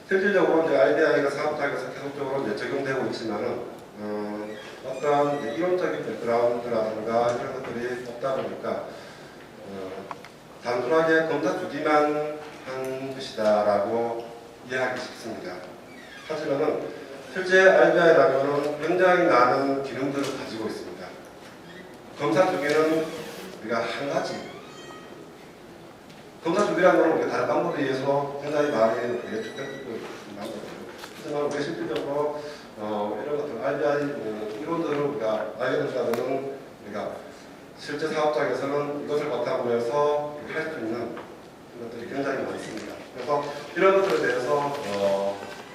실질적으로 이제 RBI가 사업장에서 계속적으로 이제 적용되고 있지만은 어떤 이론적인 백그라운드라든가 이런 것들이 없다 보니까 단순하게 검사 주기만 한 것이다라고 이해하기 쉽습니다. 하지만은 실제 RBI라면은 굉장히 많은 기능들을 가지고 있습니다. 검사 주기는 우리가 한 가지. 검사 주기라는 건 우리가 다른 방법에 의해서 굉장히 많이 예측되고 있습니다. 하지만 우리가 실질적으로 이런 것들 RBI 이론들을 우리가 알게 된다면 우리가 실제 사업장에서는 이것을 바탕으로 해서 할 수 있는 것들이 굉장히 많습니다. 그래서 이런 것들에 대해서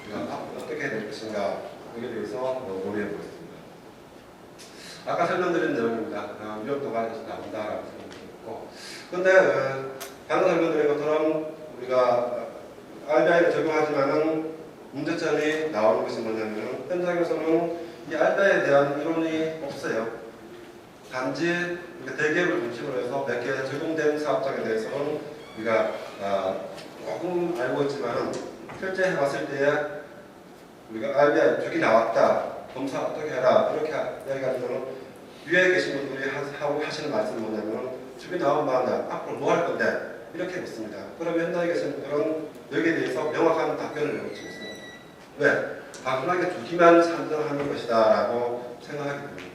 우리가 어떻게 해야 될 것인가 여기에 대해서 논의해 보겠습니다. 아까 설명드린 내용입니다. 위험도가 나온다라고 설명드렸고, 근데 방금 설명드린 것처럼 우리가 RBI를 적용하지만은 문제점이 나오는 것이 뭐냐면 현장에서는 이 RBI에 대한 이론이 없어요. 단지 대기업을 중심으로 해서 몇 개 적용된 사업장에 대해서는 우리가 조금 알고 있지만은 실제 해봤을 때에 우리가 RBI 죽이 나왔다, 검사 어떻게 해라 이렇게 이야기하면 위에 계신 분들이 하시는 말씀은 뭐냐면 죽이 나온 다음에 앞으로 뭐 할 건데 이렇게 묻습니다. 그러면 현장에 계신 분들은 여기에 대해서 명확한 답변을 내놓지 못습니다. 왜? 단순하게 주기만 산정하는 것이다 라고 생각하기 때문입니다.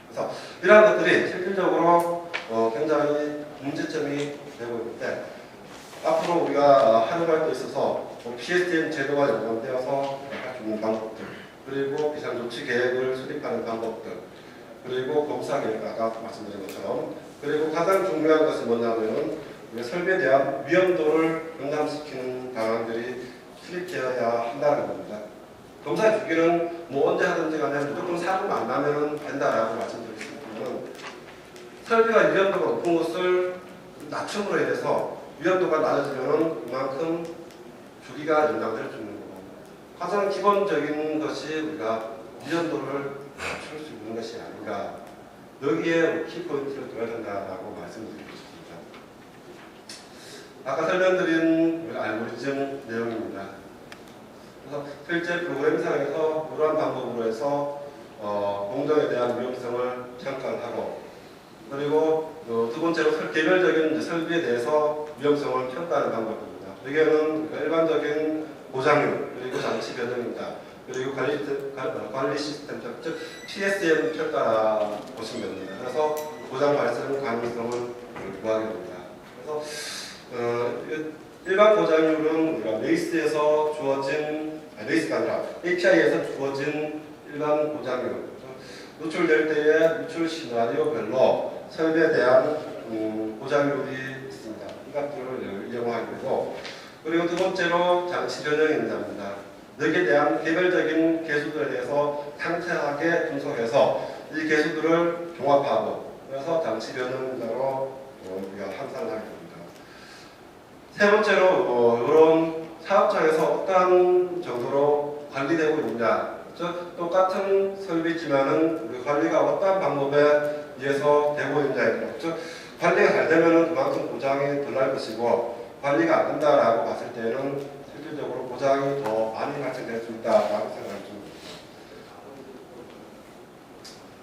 그래서 이러한 것들이 실질적으로 굉장히 문제점이 되고 있는데 앞으로 우리가 하는 데 있어서 PSM 제도가 연관되어서 할 수 있는 방법들, 그리고 비상조치 계획을 수립하는 방법들, 그리고 검사 계획 아까 말씀드린 것처럼, 그리고 가장 중요한 것은 뭐냐면 설비에 대한 위험도를 경감시키는 방안들이 수립되어야 한다는 겁니다. 검사 주기는 뭐 언제 하든지 간에 무조건 사고가 안 나면 된다라고 말씀드렸습니다만 설비가 위험도가 높은 것을 낮춤으로 인해서 위험도가 낮아지면 그만큼 주기가 연장될 수 있는 거고, 가장 기본적인 것이 우리가 위험도를 낮출 수 있는 것이 아닌가, 여기에 키포인트를 둬야 된다라고 말씀드리고 싶습니다. 아까 설명드린 알고리즘 내용입니다. 그래서 실제 프로그램상에서 이러한 방법으로 해서 공정에 대한 위험성을 평가하고, 그리고 두 번째로 개별적인 설비에 대해서 위험성을 평가하는 방법입니다. 여기에는 일반적인 고장률, 그리고 장치 변형입니다. 그리고 관리 시스템, 즉 PSM 평가라 보시면 됩니다. 그래서 고장 발생 가능성을 구하게 됩니다. 그래서 일반 고장률은 우리가 레이스에서 주어진, 레이스가 아니라 API에서 주어진 일반 고장률, 노출될 때의 노출 시나리오별로 설비에 대한 고장률이 있습니다. 이 것들을 이용하게 되고, 그리고 두 번째로 장치 변형입니다. 여기에 대한 개별적인 개수들에 대해서 상세하게 분석해서 이 개수들을 종합하고, 그래서 장치 변형으로 우리가 함산을 하게 됩니다. 세 번째로 이런 사업장에서 어떠한 정도로 관리되고 있느냐, 즉 똑같은 설비지만은 우리 관리가 어떠한 방법에 의해서 되고 있느냐, 즉 관리가 잘 되면은 그만큼 고장이 덜 날 것이고, 관리가 안 된다라고 봤을 때는 실질적으로 고장이 더 많이 발생될 수 있다라고 생각이 듭니다.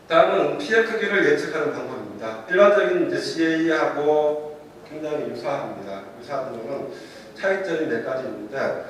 다음은 피해 크기를 예측하는 방법입니다. 일반적인 CA하고 굉장히 유사합니다. 유사한 점은 차이점이 몇 가지 있는데,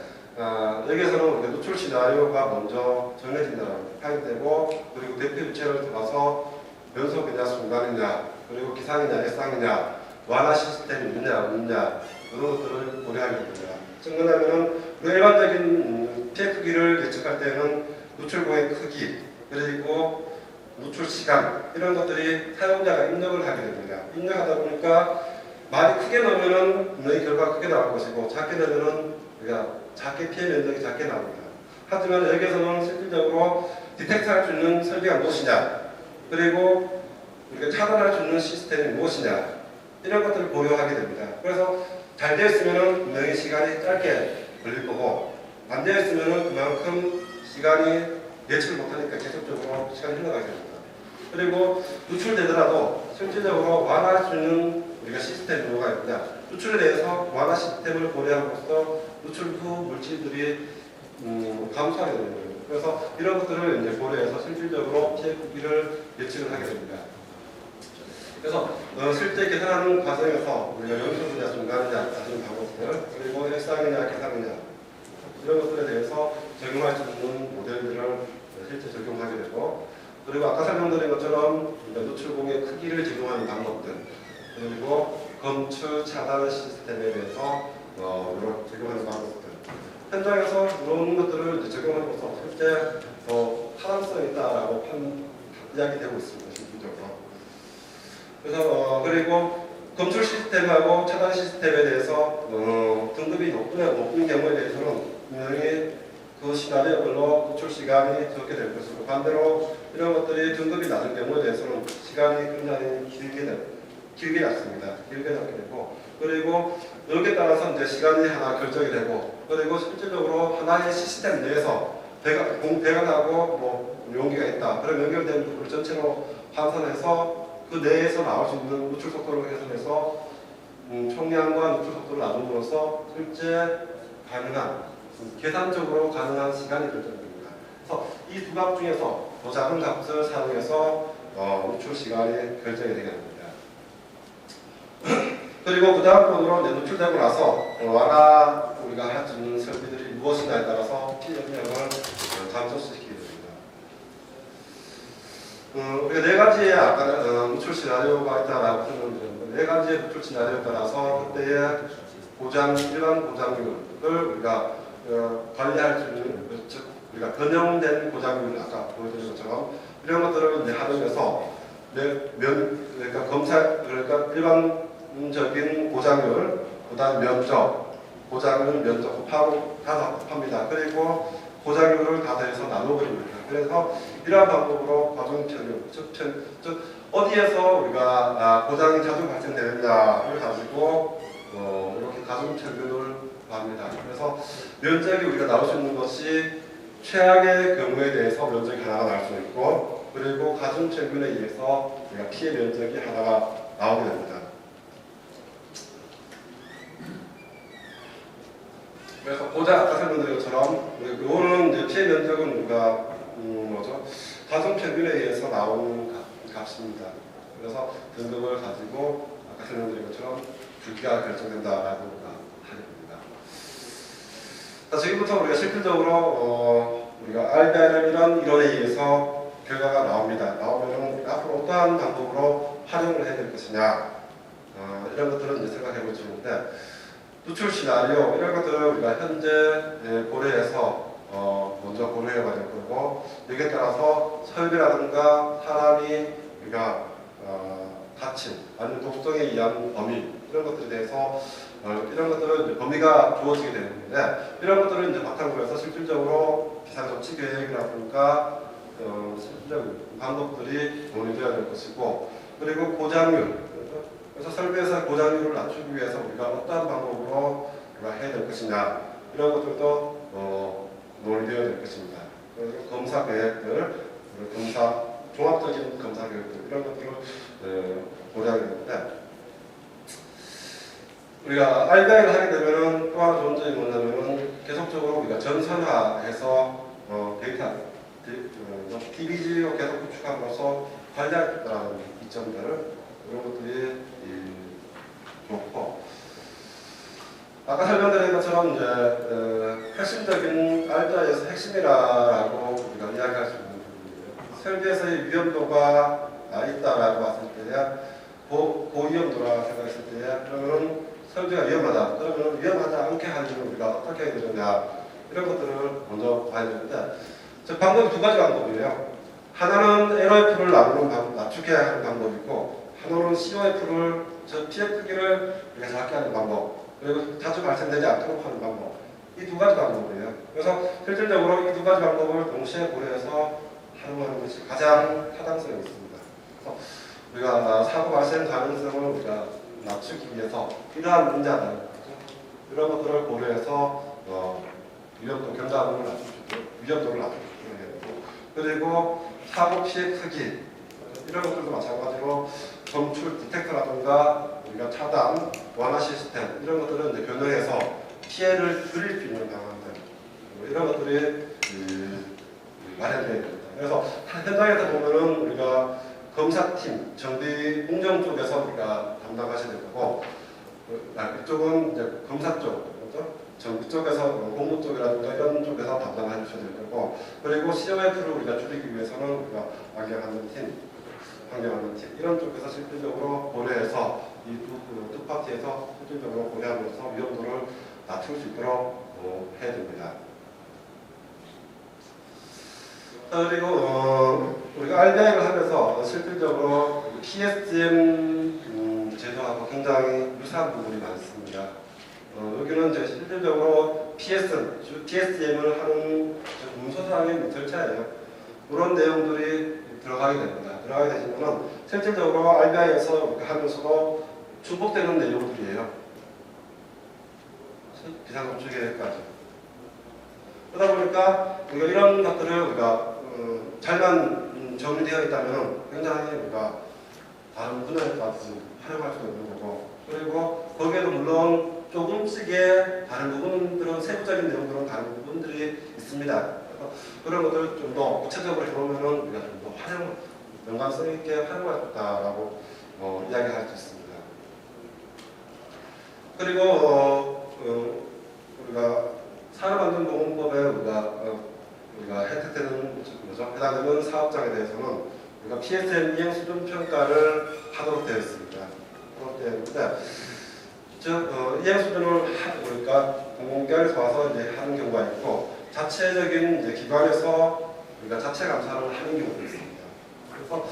여기에서는 노출 시나리오가 먼저 정해진다고 파악되고, 그리고 대표 유체를 들어서 변속이냐 순간이냐, 그리고 기상이냐 해상이냐, 완화 시스템이 있느냐 없느냐, 이런 것들을 고려하게 됩니다. 즉 뭐냐면은 일반적인 피해 크기를 예측할 때는 노출구의 크기, 그리고 노출 시간, 이런 것들이 사용자가 입력을 하게 됩니다. 입력하다 보니까 말이 크게 나오면은 분명히 결과가 크게 나올 것이고, 작게 되면은 우리가 작게 피해 면적이 작게 나옵니다. 하지만 여기에서는 실질적으로 디텍트할 수 있는 설비가 무엇이냐, 그리고 우리가 차단할 수 있는 시스템이 무엇이냐, 이런 것들을 고려하게 됩니다. 그래서 잘 되어 있으면은 분명히 시간이 짧게 걸릴 거고, 안 되어 있으면은 그만큼 시간이 예측을 못하니까 계속적으로 시간이 흘러가게 됩니다. 그리고 노출되더라도 실질적으로 완화할 수 있는 우리가 시스템 뭐가 있냐, 노출에 대해서 완화 시스템을 고려함으로써 노출 후 물질들이 감소하게 되는 거예요. 그래서 이런 것들을 이제 고려해서 실질적으로 피해 크기를 예측을 하게 됩니다. 그래서 실제 계산하는 과정에서 우리가 연소수냐, 중간이냐, 따지는 방법들, 그리고 일상이냐, 계산이냐 이런 것들에 대해서 적용할 수 있는 모델들을 실제 적용하게 되고, 그리고 아까 설명드린 것처럼 노출공의 크기를 적용하는 방법들, 그리고 검출 차단 시스템에 대해서 적용하는 방법들, 현장에서 이런 것들을 이제 적용함으로써 실제 타당성이 있다라고 이야기되고 있습니다. 실질적으로. 그래서 그리고 검출 시스템하고 차단 시스템에 대해서 등급이 높은 경우에 대해서는 분명히 그 시나리오별로 노출 시간이 적게 될 것이고, 반대로 이런 것들이 등급이 낮은 경우에 대해서는 시간이 굉장히 길게 잡습니다. 길게 잡게 되고, 그리고 여기에 따라서 이제 시간이 하나 결정이 되고, 그리고 실질적으로 하나의 시스템 내에서 배가 나고 뭐 용기가 있다. 그럼 연결된 부분을 전체로 환산해서 그 내에서 나올 수 있는 노출 속도를 계산해서 총량과 노출 속도를 나눔으로써 실제 가능한 계산적으로 가능한 시간이 결정됩니다. 그래서 이 두 값 중에서 더 작은 값을 사용해서 노출 시간이 결정이 되게 됩니다. 그리고 그 다음 번으로 노출되고 나서 완화 우리가 할 수 있는 설비들이 무엇이냐에 따라서 피해 영향을 감소시키게 됩니다. 우리가 네 가지의 아까 노출 시나리오가 있다라고 설명드렸는데, 네 가지의 노출 시나리오에 따라서 그때의 일반 고장률을 우리가 관리할 수 있는, 즉 우리가 변형된 고장률, 아까 보여드린 것처럼 이런 것들을 이제 활용해서 그러니까 일반적인 고장률, 그다음 면적, 고장률 면적 곱하고 다 곱합니다. 그리고 고장률을 다 더해서 나눠버립니다. 그래서 이러한 방법으로 과정평균, 즉 어디에서 우리가 고장이 자주 발생되느냐를 가지고 이렇게 가중평균을 합니다. 그래서 면적이 우리가 나올 수 있는 것이 최악의 경우에 대해서 면적이 하나가 나올 수 있고, 그리고 가중평균에 의해서 우리가 피해 면적이 하나가 나오게 됩니다. 그래서 아까 설명드린 것처럼 이거는 이제 피해 면적은 우리가 가중평균에 의해서 나오는 값입니다. 그래서 등급을 가지고 아까 설명드린 것처럼 굵기가 결정된다라고 하게 됩니다. 자, 지금부터 우리가 실질적으로 우리가 RBR이라는 이론에 의해서 결과가 나옵니다. 나오면 앞으로 어떠한 방법으로 활용을 해야 될 것이냐, 이런 것들은 이제 생각해 볼 수 있는데, 노출 시나리오 이런 것들을 우리가 현재 고려해서 먼저 고려해봐야 될 거고, 여기에 따라서 설비라든가 사람이 우리가 가치 아니면 독성에 의한 범위 이런 것들에 대해서 이런 것들은 이제 범위가 주어지게 되는데, 이런 것들을 이제 바탕으로 해서 실질적으로 비상조치 계획이라든가 실질적인 방법들이 논의되어야 될 것이고, 그리고 고장률, 그래서 설비에서 고장률을 낮추기 위해서 우리가 어떠한 방법으로 우리가 해야 될 것이냐, 이런 것들도 논의되어야 될 것입니다. 그리고 검사 계획들, 종합적인 검사 계획들 이런 것들을 고려하게 되는데, 우리가 RBI를 하게 되면은 또 하나 좋은 점이 뭐냐면은 계속적으로 우리가 전선화해서 데이터, DBG로 계속 구축함으로써 관리할 수 있다는 이점들, 이런 것들이 좋고, 아까 설명드린 것처럼 이제 핵심적인 RBI에서 핵심이라고 우리가 이야기할 수 있는 부분이에요. 설비에서의 위험도가 있다라고 봤을 때야, 고위험도라고 생각했을 때야, 그러면 설비가 위험하다. 그러면 위험하지 않게 하려면 우리가 어떻게 해야 되느냐, 이런 것들을 먼저 봐야 되는데, 방법이 두 가지 방법이에요. 하나는 LOF를 낮추게 하는 방법이고, 하나는 COF를 피해 크기를 우리가 작게 하는 방법, 그리고 자주 발생되지 않도록 하는 방법, 이 두 가지 방법이에요. 그래서 실질적으로 이 두 가지 방법을 동시에 고려해서 활용하는 것이 가장 타당성이 있습니다. 그래서 우리가 사고 발생 가능성을 우리가 낮추기 위해서 이러한 문제들, 이런 것들을 고려해서 경감을 낮출 수 있도록, 위험도를 낮출 수 있도록 해야 되고, 그리고 사고 피해 크기 이런 것들도 마찬가지로 검출 디텍터라든가 우리가 차단, 완화 시스템 이런 것들은 이제 변형해서 피해를 줄일 수 있는 방안들, 이런 것들이 마련되어야 됩니다. 그래서 현장에서 보면은 우리가 검사팀, 정비 공정 쪽에서 우리가 담당하셔야 될 거고, 이쪽은 이제 검사 쪽, 그렇죠? 정비 쪽에서 공무 쪽이라든가 이런 쪽에서 담당하셔야 될 거고, 그리고 COF를 우리가 줄이기 위해서는 우리가 환경안전 팀, 이런 쪽에서 실질적으로 고려해서 이 두 파트에서 실질적으로 고려하면서 위험도를 낮출 수 있도록 해야 됩니다. 그리고 우리가 RBI를 하면서 실질적으로 PSM 제도하고 굉장히 유사한 부분이 많습니다. 여기는 이제 실질적으로 PSM을 하는 문서상의 절차예요. 그런 내용들이 들어가게 됩니다. 들어가게 되시면 실질적으로 RBI에서 하면서도 중복되는 내용들이에요. 비상구축계획까지. 그러다 보니까 우리가 이런 것들을 우리가 잘만 정리되어 있다면 굉장히 우리가 다른 분야에서 활용할 수 있는 거고, 그리고 거기에도 물론 조금씩의 다른 부분들은 세부적인 내용들은 다른 부분들이 있습니다. 그런 것들을 좀 더 구체적으로 해보면은 우리가 좀 더 연관성 있게 활용할 수 있다라고 이야기할 수 있습니다. 그리고 우리가 산업안전보건법에 우리가 혜택되는 거죠. 해당되는 사업장에 대해서는 우리가 PSM 이행 수준 평가를 하도록 되어 있습니다. 하도록 되어 있는데, 즉 이행 수준을 우리가 공공기관에서 와서 이제 하는 경우가 있고, 자체적인 이제 기관에서 우리가 자체 감사를 하는 경우도 있습니다. 그래서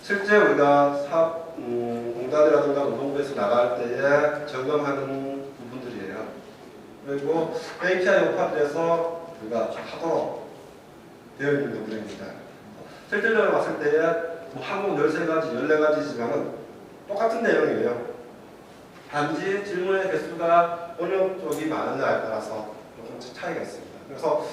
실제 우리가 사업 공단이라든가 노동부에서 나갈 때에 점검하는 부분들이에요. 그리고 API 오파들에서 우리가 하도록 되어 있는 부분입니다. 실질적으로 봤을 때에 뭐 항목 13가지, 14가지지만은 똑같은 내용이에요. 단지 질문의 개수가 어느 쪽이 많느냐에 따라서 조금씩 차이가 있습니다. 그래서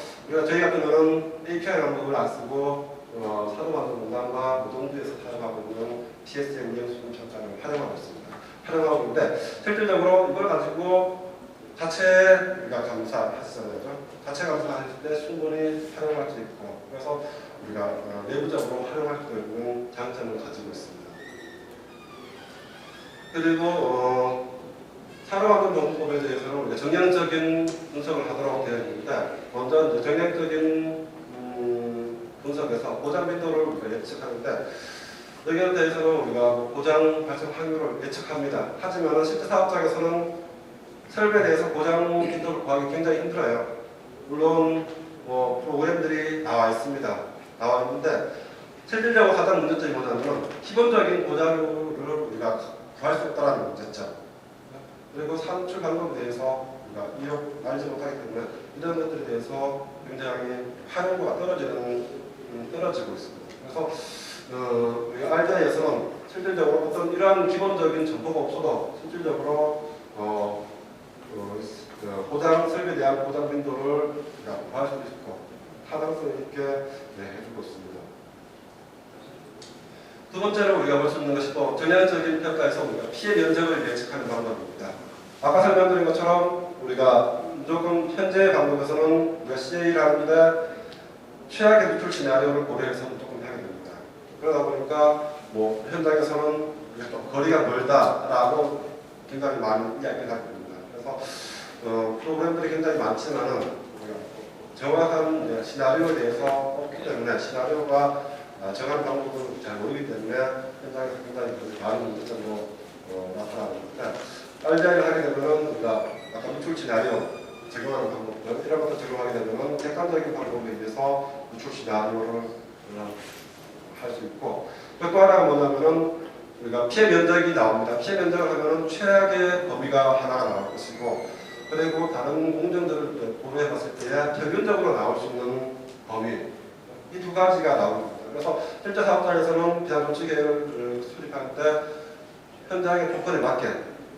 저희 같은 경우는 API 방법을 안 쓰고 산업안전공단과 노동부에서 사용하고 있는 PSM 이행 수준 평가를 활용하고 있습니다. 활용하고 있는데 실질적으로 이걸 가지고 자체 우리가 감사하시잖아요. 자체 감사하실 때 충분히 활용할 수 있고, 그래서 우리가 내부적으로 활용할 수 있는 장점을 가지고 있습니다. 그리고 산업안전보건법에 대해서는 우리가 정량적인 분석을 하도록 되어 있는데, 먼저 이제 정량적인 분석에서 고장 빈도를 우리가 예측하는데, 여기에 대해서는 우리가 고장 발생 확률을 예측합니다. 하지만 실제 사업장에서는 설비에 대해서 고장 빈도를 구하기 굉장히 힘들어요. 물론 프로그램들이 나와 있습니다. 나와 있는데 실질적으로 가장 문제점이 뭐냐면 기본적인 고장률을 우리가 구할 수 없다는 문제점. 그리고 산출 방법에 대해서 우리가 알지 못하기 때문에 이런 것들에 대해서 굉장히 활용도가 떨어지고 있습니다. 그래서 우리가 RBI에서는 실질적으로 어떤 이러한 기본적인 정보가 없어도 실질적으로 고장 설비에 대한 고장 빈도를 구할 수 있고 타당성 있게 해주고 있습니다. 두 번째로 우리가 볼 수 있는 것이 또 전향적인 평가에서 우리가 피해 면적을 예측하는 방법입니다. 아까 설명드린 것처럼 우리가 무조건 현재 방법에서는 우리가 CA를 하는데 최악의 누출 시나리오를 고려해서 무조건 하게 됩니다. 그러다 보니까 현장에서는 우리가 좀 거리가 멀다라고 굉장히 많이 이야기를 하게 됩니다. 그래서 프로그램들이 굉장히 많지만은 우리가 정확한 시나리오에 대해서 없기 때문에 시나리오가 정한 방법을 잘 모르기 때문에 현장에서 굉장히 많은 문제점으로 나타나는데, RBI를 하게 되면은 우리가 아까 누출 시나리오 적용하는 방법들 이런 것들 적용하게 되면은 객관적인 방법에 의해서 누출 시나리오를 할 수 있고, 또 하나가 뭐냐면은 우리가 피해 면적이 나옵니다. 피해 면적을 하면은 최악의 범위가 하나가 나올 것이고, 그리고 다른 공정들을 고려해 봤을 때 평균적으로 나올 수 있는 범위, 이 두 가지가 나옵니다. 그래서 실제 사업장에서는 비상조치 계획을 수립할 때 현장의 조건에 맞게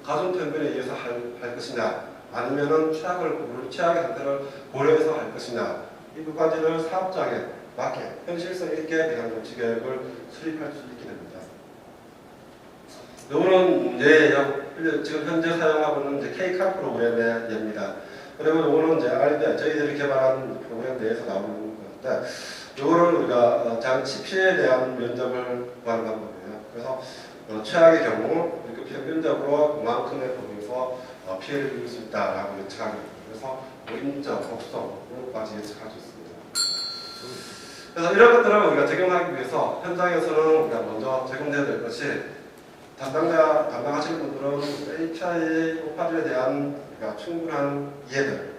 가중 평균에 의해서 할 것이냐, 아니면은 최악의 상태를 고려해서 할 것이냐, 이 두 가지를 사업장에 맞게 현실성 있게 비상조치 계획을 수립할 수 있게 됩니다. 요거는 예예요. 지금 현재 사용하고 있는 K-카 프로그램의 예입니다. 그리고 요거는 이제 RBI 저희들이 개발한 프로그램 내에서 나오는 건데, 요거를 우리가 장치 피해에 대한 면접을 구하는 방법이에요. 그래서 최악의 경우 이렇게 평균적으로 그만큼의 범위에서 피해를 입을 수 있다라고 예측하는 거예요. 그래서 인적, 법성까지 예측할 수 있습니다. 그래서 이런 것들을 우리가 적용하기 위해서 현장에서는 우리가 먼저 적용돼야 될 것이, 담당하시는 분들은 API 오파질에 대한 우리가 충분한 이해들,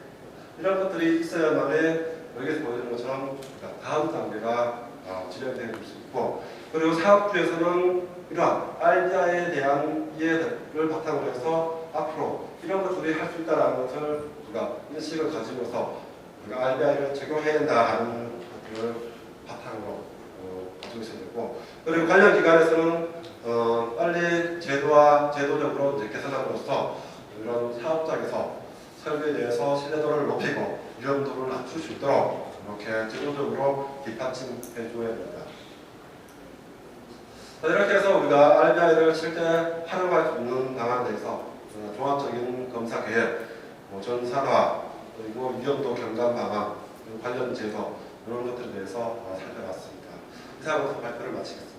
이런 것들이 있어야만이 여기서 보여주는 것처럼 다음 단계가 진행되어 줄 수 있고, 그리고 사업주에서는 이러한 RBI에 대한 이해들을 바탕으로 해서 앞으로 이런 것들이 할 수 있다는 것을 우리가 인식을 가지고서 우리가 RBI를 적용해야 된다 하는 것들을 바탕으로 가지고 있어야 되고, 그리고 관련 기관에서는 빨리 제도적으로 이제 개선함으로써 이런 사업장에서 설비에 대해서 신뢰도를 높이고 위험도를 낮출 수 있도록 이렇게 제도적으로 뒷받침해 줘야 됩니다. 이렇게 해서 우리가 RBI를 실제 활용할 수 있는 방안에 대해서 종합적인 검사 계획, 전산화, 그리고 위험도 경감 방안, 관련 제도, 이런 것들에 대해서 살펴봤습니다. 이상으로 발표를 마치겠습니다.